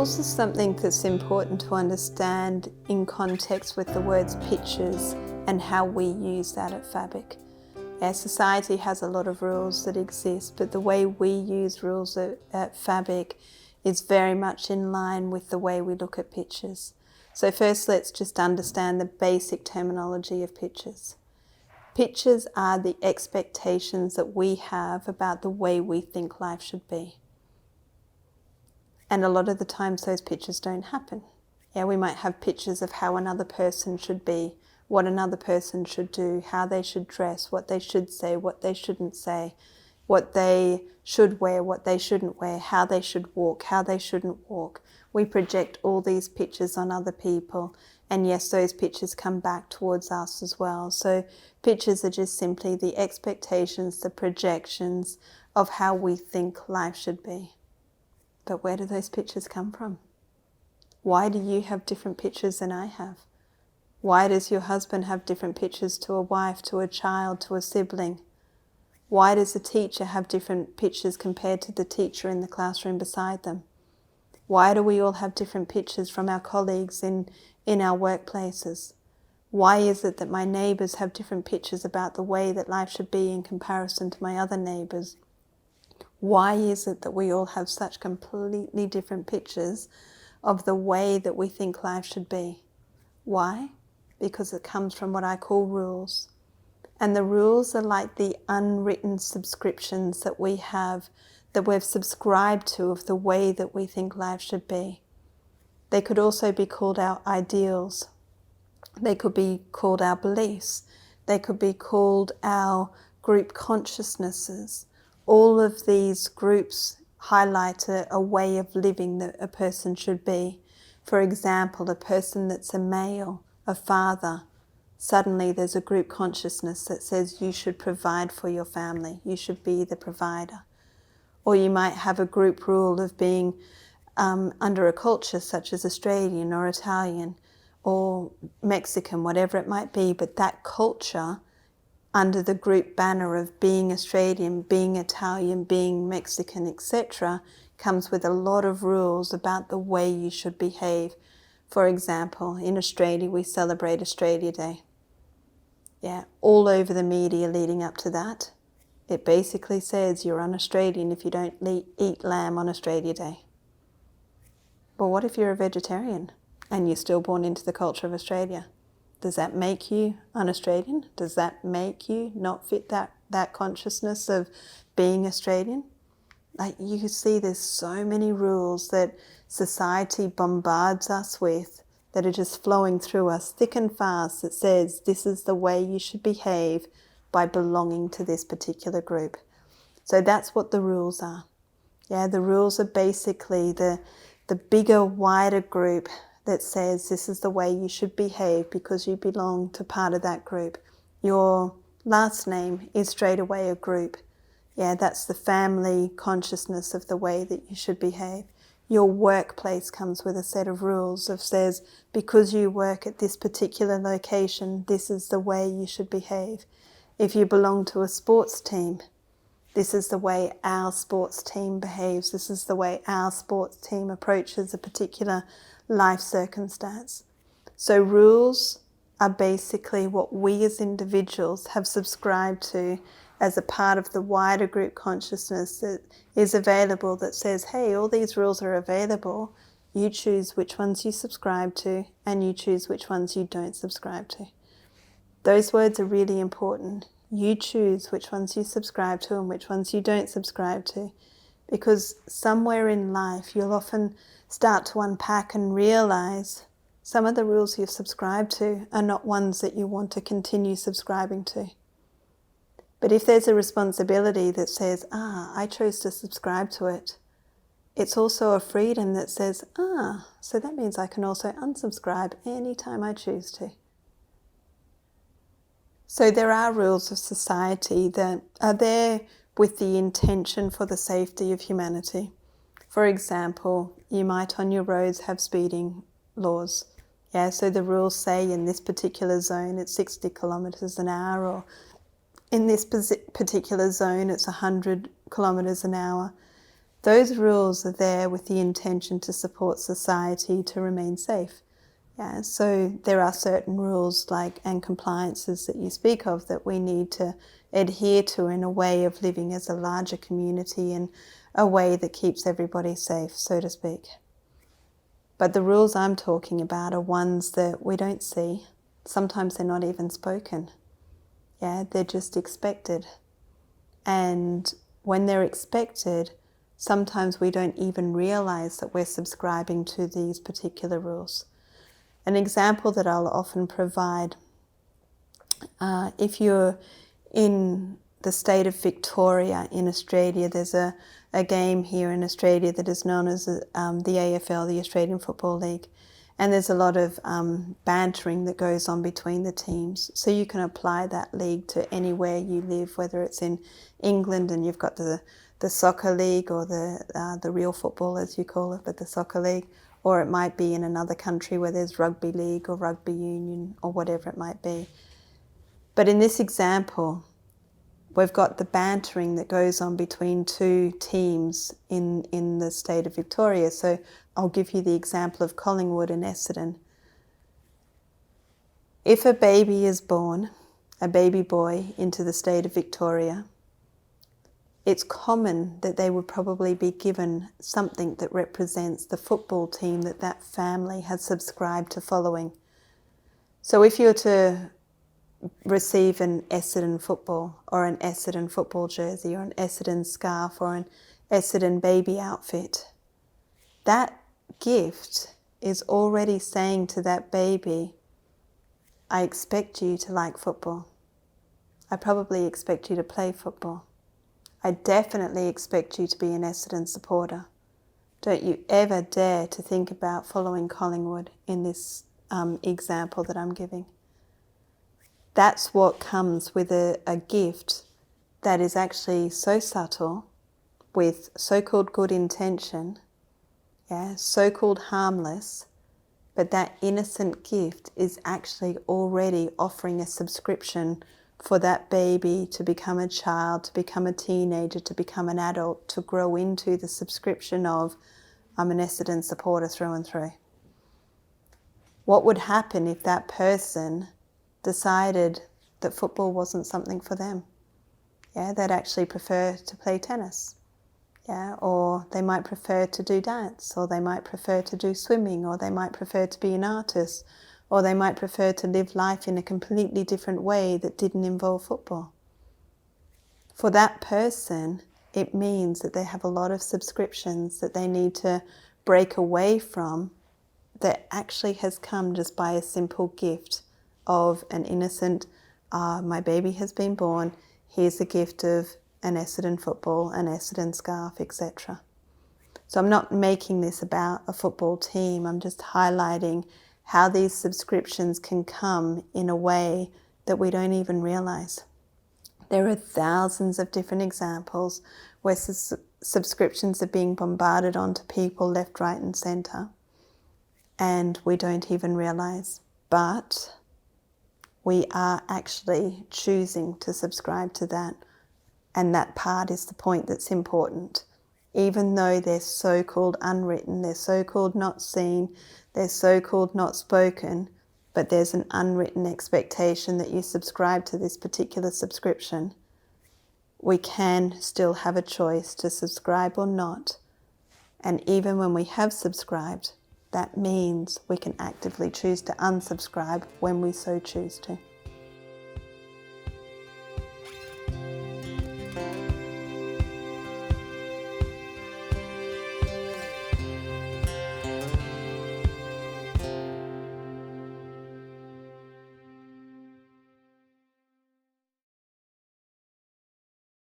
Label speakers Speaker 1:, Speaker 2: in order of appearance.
Speaker 1: Rules is something that's important to understand in context with the words pictures and how we use that at Fabric. Our society has a lot of rules that exist, but the way we use rules at Fabric is very much in line with the way we look at pictures. So first, let's just understand the basic terminology of pictures. Pictures are the expectations that we have about the way we think life should be. And a lot of the times those pictures don't happen. Yeah, we might have pictures of how another person should be, what another person should do, how they should dress, what they should say, what they shouldn't say, what they should wear, what they shouldn't wear, how they should walk, how they shouldn't walk. We project all these pictures on other people, and yes, those pictures come back towards us as well. So pictures are just simply the expectations, the projections of how we think life should be. But where do those pictures come from? Why do you have different pictures than I have? Why does your husband have different pictures to a wife, to a child, to a sibling? Why does a teacher have different pictures compared to the teacher in the classroom beside them? Why do we all have different pictures from our colleagues in our workplaces? Why is it that my neighbours have different pictures about the way that life should be in comparison to my other neighbours? Why is it that we all have such completely different pictures of the way that we think life should be? Why? Because it comes from what I call rules. And the rules are like the unwritten subscriptions that we have, that we've subscribed to of the way that we think life should be. They could also be called our ideals. They could be called our beliefs. They could be called our group consciousnesses. All of these groups highlight a way of living that a person should be. For example, a person that's a male, a father, suddenly there's a group consciousness that says you should provide for your family, you should be the provider. Or you might have a group rule of being under a culture such as Australian or Italian or Mexican, whatever it might be, but that culture under the group banner of being Australian, being Italian, being Mexican, etc., comes with a lot of rules about the way you should behave. For example, in Australia, we celebrate Australia Day. Yeah, all over the media leading up to that, it basically says you're un-Australian if you don't eat lamb on Australia Day. But what if you're a vegetarian and you're still born into the culture of Australia? Does that make you un-Australian? Does that make you not fit that consciousness of being Australian? Like, you see, there's so many rules that society bombards us with that are just flowing through us thick and fast that says this is the way you should behave by belonging to this particular group. So that's what the rules are. Yeah, the rules are basically the bigger, wider group that says this is the way you should behave because you belong to part of that group. Your last name is straight away a group. Yeah, that's the family consciousness of the way that you should behave. Your workplace comes with a set of rules that says because you work at this particular location, this is the way you should behave. If you belong to a sports team, this is the way our sports team behaves. This is the way our sports team approaches a particular life circumstance. So rules are basically what we as individuals have subscribed to as a part of the wider group consciousness that is available, that says, hey, all these rules are available. You choose which ones you subscribe to and you choose which ones you don't subscribe to. Those words are really important. You choose which ones you subscribe to and which ones you don't subscribe to. Because somewhere in life you'll often start to unpack and realize some of the rules you've subscribed to are not ones that you want to continue subscribing to. But if there's a responsibility that says, I chose to subscribe to it, it's also a freedom that says, so that means I can also unsubscribe anytime I choose to. So there are rules of society that are there with the intention for the safety of humanity. For example, you might on your roads have speeding laws. Yeah, so the rules say in this particular zone it's 60 kilometres an hour, or in this particular zone it's 100 kilometres an hour. Those rules are there with the intention to support society to remain safe. Yeah, so there are certain rules and compliances that you speak of that we need to adhere to in a way of living as a larger community and a way that keeps everybody safe, so to speak. But the rules I'm talking about are ones that we don't see. Sometimes they're not even spoken. Yeah, they're just expected. And when they're expected, sometimes we don't even realize that we're subscribing to these particular rules. An example that I'll often provide, if you're in the state of Victoria in Australia, there's a game here in Australia that is known as the AFL, the Australian Football League. And there's a lot of bantering that goes on between the teams. So you can apply that league to anywhere you live, whether it's in England and you've got the soccer league, or the real football as you call it, but the soccer league, or it might be in another country where there's rugby league or rugby union or whatever it might be. But in this example, we've got the bantering that goes on between two teams in the state of Victoria. So I'll give you the example of Collingwood and Essendon. If a baby is born, a baby boy, into the state of Victoria, it's common that they would probably be given something that represents the football team that that family has subscribed to following. So if you're to receive an Essendon football, or an Essendon football jersey, or an Essendon scarf, or an Essendon baby outfit, that gift is already saying to that baby, I expect you to like football. I probably expect you to play football. I definitely expect you to be an Essendon supporter. Don't you ever dare to think about following Collingwood in this example that I'm giving. That's what comes with a gift that is actually so subtle, with so-called good intention, so-called harmless, but that innocent gift is actually already offering a subscription for that baby to become a child, to become a teenager, to become an adult, to grow into the subscription of, I'm an Essendon supporter through and through. What would happen if that person decided that football wasn't something for them? They'd actually prefer to play tennis. Or they might prefer to do dance, or they might prefer to do swimming, or they might prefer to be an artist, or they might prefer to live life in a completely different way that didn't involve football. For that person, it means that they have a lot of subscriptions that they need to break away from, that actually has come just by a simple gift of an innocent, my baby has been born, here's a gift of an Essendon football, an Essendon scarf, etc. So I'm not making this about a football team, I'm just highlighting how these subscriptions can come in a way that we don't even realize. There are thousands of different examples where subscriptions are being bombarded onto people left, right and centre, and we don't even realize. But we are actually choosing to subscribe to that, and that part is the point that's important. Even though they're so-called unwritten, they're so-called not seen, they're so-called not spoken, but there's an unwritten expectation that you subscribe to this particular subscription, we can still have a choice to subscribe or not. And even when we have subscribed, that means we can actively choose to unsubscribe when we so choose to.